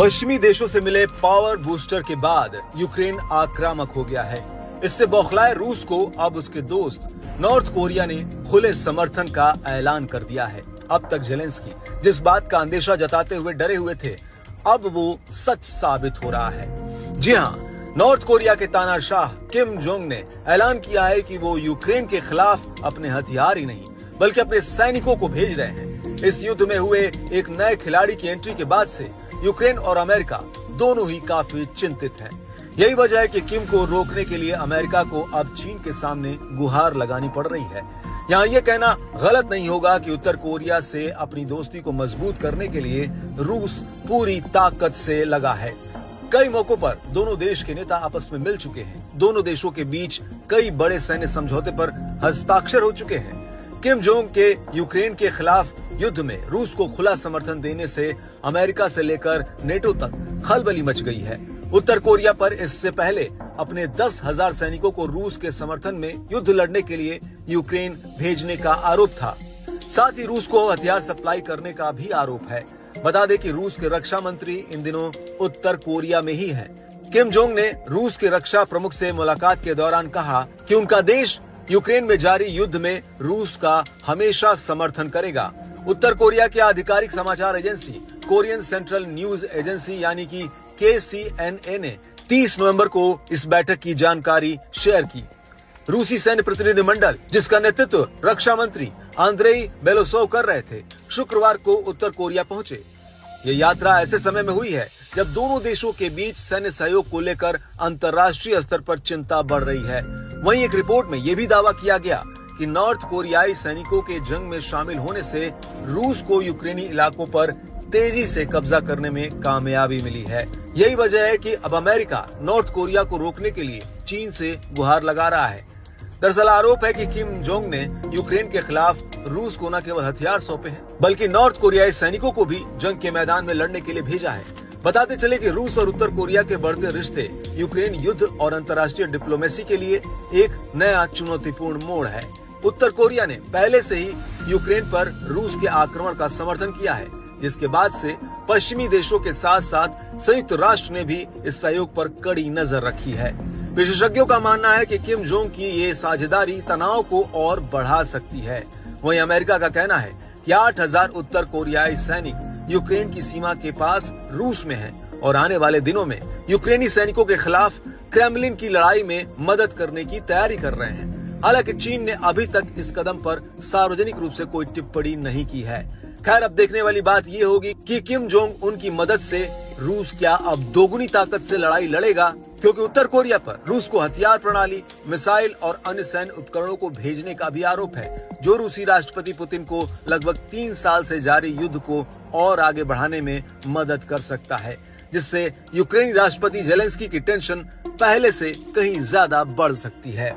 पश्चिमी देशों से मिले पावर बूस्टर के बाद यूक्रेन आक्रामक हो गया है। इससे बौखलाए रूस को अब उसके दोस्त नॉर्थ कोरिया ने खुले समर्थन का ऐलान कर दिया है। अब तक जेलेंस्की जिस बात का अंदेशा जताते हुए डरे हुए थे, अब वो सच साबित हो रहा है। जी हाँ, नॉर्थ कोरिया के तानाशाह किम जोंग ने ऐलान किया है कि वो यूक्रेन के खिलाफ अपने हथियार ही नहीं बल्कि अपने सैनिकों को भेज रहे हैं। इस युद्ध में हुए एक नए खिलाड़ी की एंट्री के बाद से यूक्रेन और अमेरिका दोनों ही काफी चिंतित हैं। यही वजह है कि किम को रोकने के लिए अमेरिका को अब चीन के सामने गुहार लगानी पड़ रही है। यहाँ ये कहना गलत नहीं होगा कि उत्तर कोरिया से अपनी दोस्ती को मजबूत करने के लिए रूस पूरी ताकत से लगा है। कई मौकों पर दोनों देश के नेता आपस में मिल चुके हैं। दोनों देशों के बीच कई बड़े सैन्य समझौते पर हस्ताक्षर हो चुके हैं। किम जोंग के यूक्रेन के खिलाफ युद्ध में रूस को खुला समर्थन देने से अमेरिका से लेकर नेटो तक खलबली मच गई है। उत्तर कोरिया पर इससे पहले अपने 10,000 सैनिकों को रूस के समर्थन में युद्ध लड़ने के लिए यूक्रेन भेजने का आरोप था। साथ ही रूस को हथियार सप्लाई करने का भी आरोप है। बता दें कि रूस के रक्षा मंत्री इन दिनों उत्तर कोरिया में ही हैं। किम जोंग ने रूस के रक्षा प्रमुख से मुलाकात के दौरान कहा कि उनका देश यूक्रेन में जारी युद्ध में रूस का हमेशा समर्थन करेगा। उत्तर कोरिया की आधिकारिक समाचार agency Korean central news agency यानी कि KCNA ने 30 नवंबर को इस बैठक की जानकारी शेयर की। रूसी सैन्य प्रतिनिधिमंडल, जिसका नेतृत्व रक्षा मंत्री आंद्रेई बेलोसोव कर रहे थे, शुक्रवार को उत्तर कोरिया पहुंचे। ये यात्रा ऐसे समय में हुई है जब दोनों देशों के बीच सैन्य सहयोग को लेकर अंतर्राष्ट्रीय स्तर पर चिंता बढ़ रही है। वहीं एक रिपोर्ट में यह भी दावा किया गया कि नॉर्थ कोरियाई सैनिकों के जंग में शामिल होने से रूस को यूक्रेनी इलाकों पर तेजी से कब्जा करने में कामयाबी मिली है। यही वजह है कि अब अमेरिका नॉर्थ कोरिया को रोकने के लिए चीन से गुहार लगा रहा है। दरअसल आरोप है कि किम जोंग ने यूक्रेन के खिलाफ रूस को न केवल हथियार सौंपे हैं बल्कि नॉर्थ कोरियाई सैनिकों को भी जंग के मैदान में लड़ने के लिए भेजा है। बताते चले कि रूस और उत्तर कोरिया के बढ़ते रिश्ते यूक्रेन युद्ध और अंतर्राष्ट्रीय डिप्लोमेसी के लिए एक नया चुनौतीपूर्ण मोड़ है। उत्तर कोरिया ने पहले से ही यूक्रेन पर रूस के आक्रमण का समर्थन किया है, जिसके बाद से पश्चिमी देशों के साथ साथ संयुक्त राष्ट्र ने भी इस सहयोग पर कड़ी नजर रखी है। विशेषज्ञों का मानना है कि किम जोंग की ये साझेदारी तनाव को और बढ़ा सकती है। वहीं अमेरिका का कहना है कि 8,000 उत्तर कोरियाई सैनिक यूक्रेन की सीमा के पास रूस में हैं और आने वाले दिनों में यूक्रेनी सैनिकों के खिलाफ क्रेमलिन की लड़ाई में मदद करने की तैयारी कर रहे हैं। हालांकि चीन ने अभी तक इस कदम पर सार्वजनिक रूप से कोई टिप्पणी नहीं की है। खैर, अब देखने वाली बात ये होगी कि किम जोंग उनकी मदद से रूस क्या अब दोगुनी ताकत से लड़ाई लड़ेगा, क्योंकि उत्तर कोरिया पर रूस को हथियार प्रणाली, मिसाइल और अन्य सैन्य उपकरणों को भेजने का भी आरोप है, जो रूसी राष्ट्रपति पुतिन को लगभग 3 साल से जारी युद्ध को और आगे बढ़ाने में मदद कर सकता है, जिससे यूक्रेनी राष्ट्रपति जेलेंस्की की टेंशन पहले से कहीं ज्यादा बढ़ सकती है।